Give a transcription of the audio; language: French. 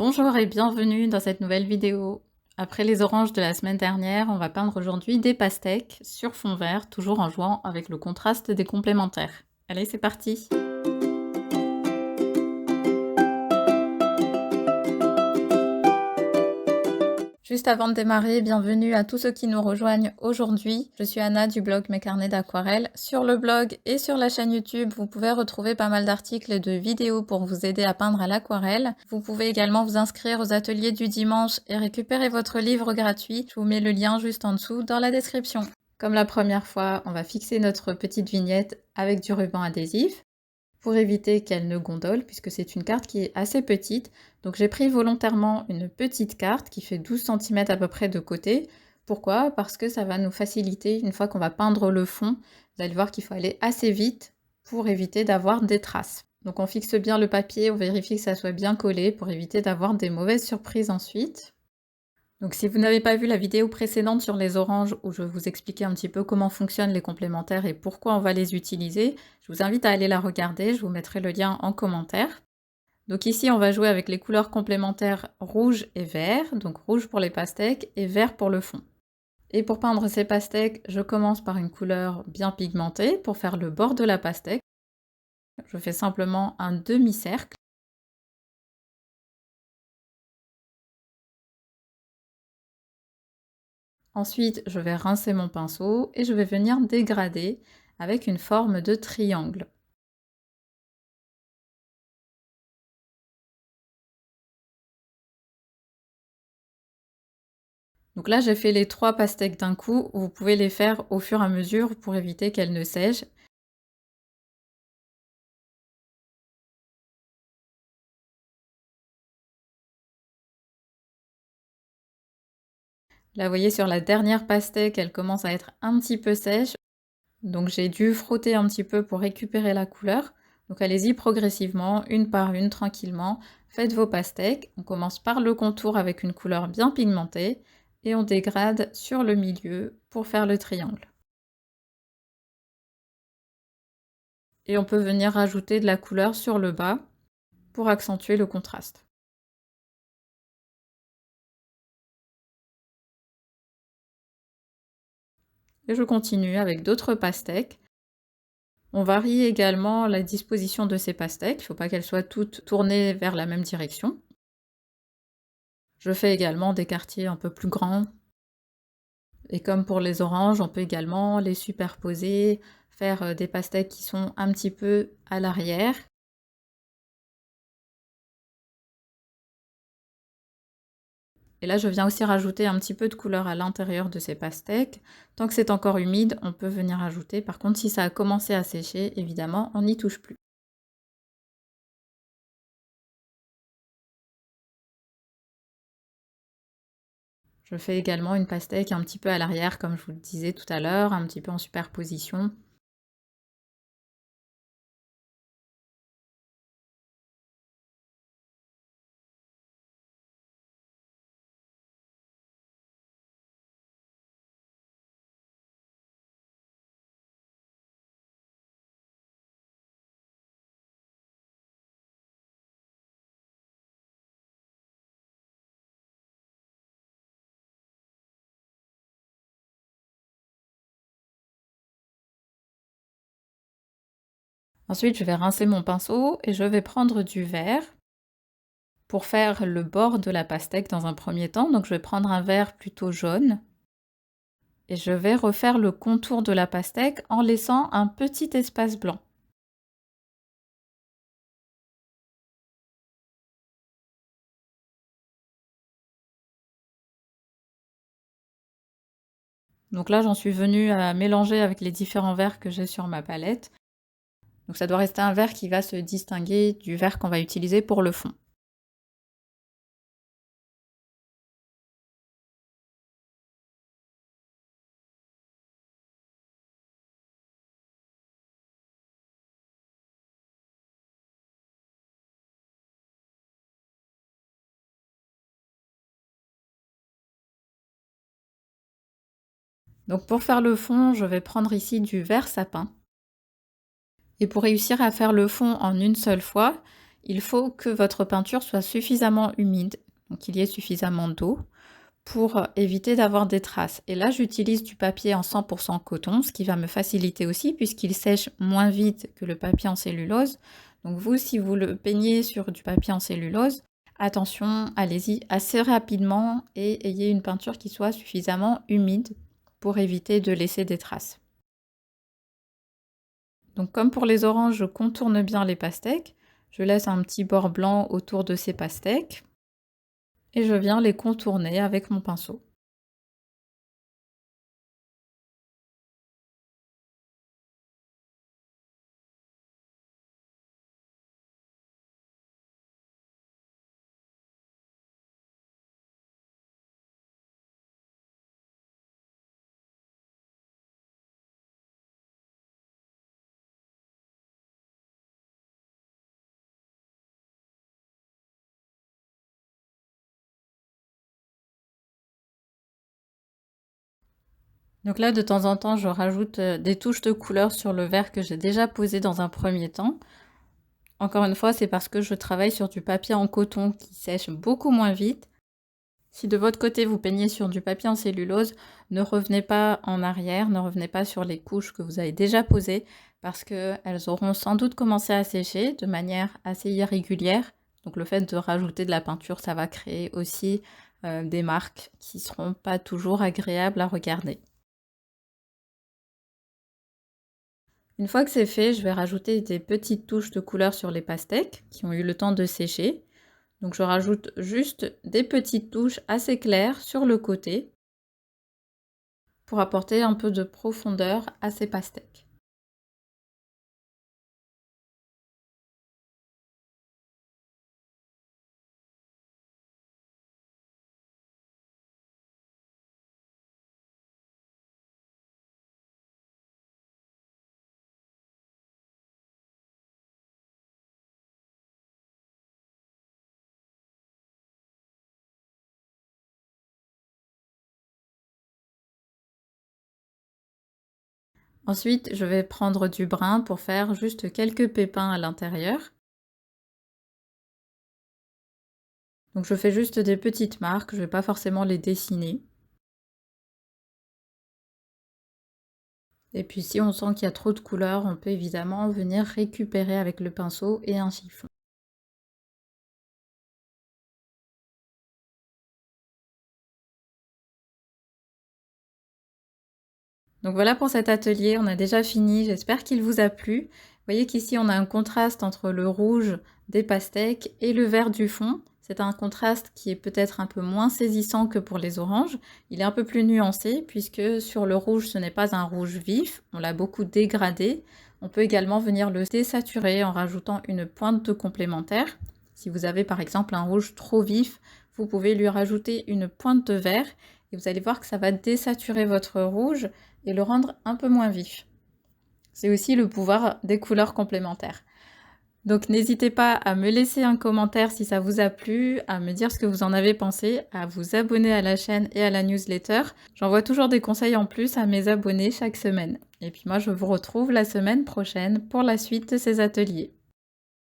Bonjour et bienvenue dans cette nouvelle vidéo. Après les oranges de la semaine dernière, on va peindre aujourd'hui des pastèques sur fond vert, toujours en jouant avec le contraste des complémentaires. Allez, c'est parti! Juste avant de démarrer, bienvenue à tous ceux qui nous rejoignent aujourd'hui. Je suis Anna du blog Mes Carnets d'Aquarelle. Sur le blog et sur la chaîne YouTube, vous pouvez retrouver pas mal d'articles et de vidéos pour vous aider à peindre à l'aquarelle. Vous pouvez également vous inscrire aux ateliers du dimanche et récupérer votre livre gratuit. Je vous mets le lien juste en dessous dans la description. Comme la première fois, on va fixer notre petite vignette avec du ruban adhésif pour éviter qu'elle ne gondole, puisque c'est une carte qui est assez petite. Donc j'ai pris volontairement une petite carte qui fait 12 cm à peu près de côté. Pourquoi? Parce que ça va nous faciliter, une fois qu'on va peindre le fond, vous allez voir qu'il faut aller assez vite pour éviter d'avoir des traces. Donc on fixe bien le papier, on vérifie que ça soit bien collé pour éviter d'avoir des mauvaises surprises ensuite. Donc si vous n'avez pas vu la vidéo précédente sur les oranges où je vous expliquais un petit peu comment fonctionnent les complémentaires et pourquoi on va les utiliser, je vous invite à aller la regarder, je vous mettrai le lien en commentaire. Donc ici on va jouer avec les couleurs complémentaires rouge et vert, donc rouge pour les pastèques et vert pour le fond. Et pour peindre ces pastèques, je commence par une couleur bien pigmentée pour faire le bord de la pastèque. Je fais simplement un demi-cercle. Ensuite, je vais rincer mon pinceau et je vais venir dégrader avec une forme de triangle. Donc là, j'ai fait les 3 pastèques d'un coup. Vous pouvez les faire au fur et à mesure pour éviter qu'elles ne sèchent. Là, vous voyez, sur la dernière pastèque, elle commence à être un petit peu sèche. Donc j'ai dû frotter un petit peu pour récupérer la couleur. Donc allez-y progressivement, une par une, tranquillement. Faites vos pastèques. On commence par le contour avec une couleur bien pigmentée et on dégrade sur le milieu pour faire le triangle. Et on peut venir rajouter de la couleur sur le bas pour accentuer le contraste. Et je continue avec d'autres pastèques. On varie également la disposition de ces pastèques, il ne faut pas qu'elles soient toutes tournées vers la même direction. Je fais également des quartiers un peu plus grands. Et comme pour les oranges, on peut également les superposer, faire des pastèques qui sont un petit peu à l'arrière. Et là, je viens aussi rajouter un petit peu de couleur à l'intérieur de ces pastèques. Tant que c'est encore humide, on peut venir ajouter. Par contre, si ça a commencé à sécher, évidemment, on n'y touche plus. Je fais également une pastèque un petit peu à l'arrière, comme je vous le disais tout à l'heure, un petit peu en superposition. Ensuite, je vais rincer mon pinceau et je vais prendre du vert pour faire le bord de la pastèque dans un premier temps. Donc je vais prendre un vert plutôt jaune et je vais refaire le contour de la pastèque en laissant un petit espace blanc. Donc là, j'en suis venue à mélanger avec les différents verts que j'ai sur ma palette. Donc ça doit rester un vert qui va se distinguer du vert qu'on va utiliser pour le fond. Donc pour faire le fond, je vais prendre ici du vert sapin. Et pour réussir à faire le fond en une seule fois, il faut que votre peinture soit suffisamment humide, donc qu'il y ait suffisamment d'eau pour éviter d'avoir des traces. Et là, j'utilise du papier en 100% coton, ce qui va me faciliter aussi puisqu'il sèche moins vite que le papier en cellulose. Donc vous, si vous le peignez sur du papier en cellulose, attention, allez-y assez rapidement et ayez une peinture qui soit suffisamment humide pour éviter de laisser des traces. Donc comme pour les oranges, je contourne bien les pastèques. Je laisse un petit bord blanc autour de ces pastèques et je viens les contourner avec mon pinceau. Donc là, de temps en temps, je rajoute des touches de couleur sur le vert que j'ai déjà posé dans un premier temps. Encore une fois, c'est parce que je travaille sur du papier en coton qui sèche beaucoup moins vite. Si de votre côté, vous peignez sur du papier en cellulose, ne revenez pas en arrière, ne revenez pas sur les couches que vous avez déjà posées parce qu'elles auront sans doute commencé à sécher de manière assez irrégulière. Donc le fait de rajouter de la peinture, ça va créer aussi des marques qui ne seront pas toujours agréables à regarder. Une fois que c'est fait, je vais rajouter des petites touches de couleur sur les pastèques qui ont eu le temps de sécher. Donc je rajoute juste des petites touches assez claires sur le côté pour apporter un peu de profondeur à ces pastèques. Ensuite, je vais prendre du brun pour faire juste quelques pépins à l'intérieur. Donc je fais juste des petites marques, je ne vais pas forcément les dessiner. Et puis si on sent qu'il y a trop de couleurs, on peut évidemment venir récupérer avec le pinceau et un chiffon. Donc voilà pour cet atelier, on a déjà fini, j'espère qu'il vous a plu. Vous voyez qu'ici on a un contraste entre le rouge des pastèques et le vert du fond. C'est un contraste qui est peut-être un peu moins saisissant que pour les oranges. Il est un peu plus nuancé puisque sur le rouge ce n'est pas un rouge vif, on l'a beaucoup dégradé. On peut également venir le désaturer en rajoutant une pointe de complémentaire. Si vous avez par exemple un rouge trop vif, vous pouvez lui rajouter une pointe de vert et vous allez voir que ça va désaturer votre rouge et le rendre un peu moins vif. C'est aussi le pouvoir des couleurs complémentaires. Donc n'hésitez pas à me laisser un commentaire si ça vous a plu, à me dire ce que vous en avez pensé, à vous abonner à la chaîne et à la newsletter. J'envoie toujours des conseils en plus à mes abonnés chaque semaine. Et puis moi je vous retrouve la semaine prochaine pour la suite de ces ateliers.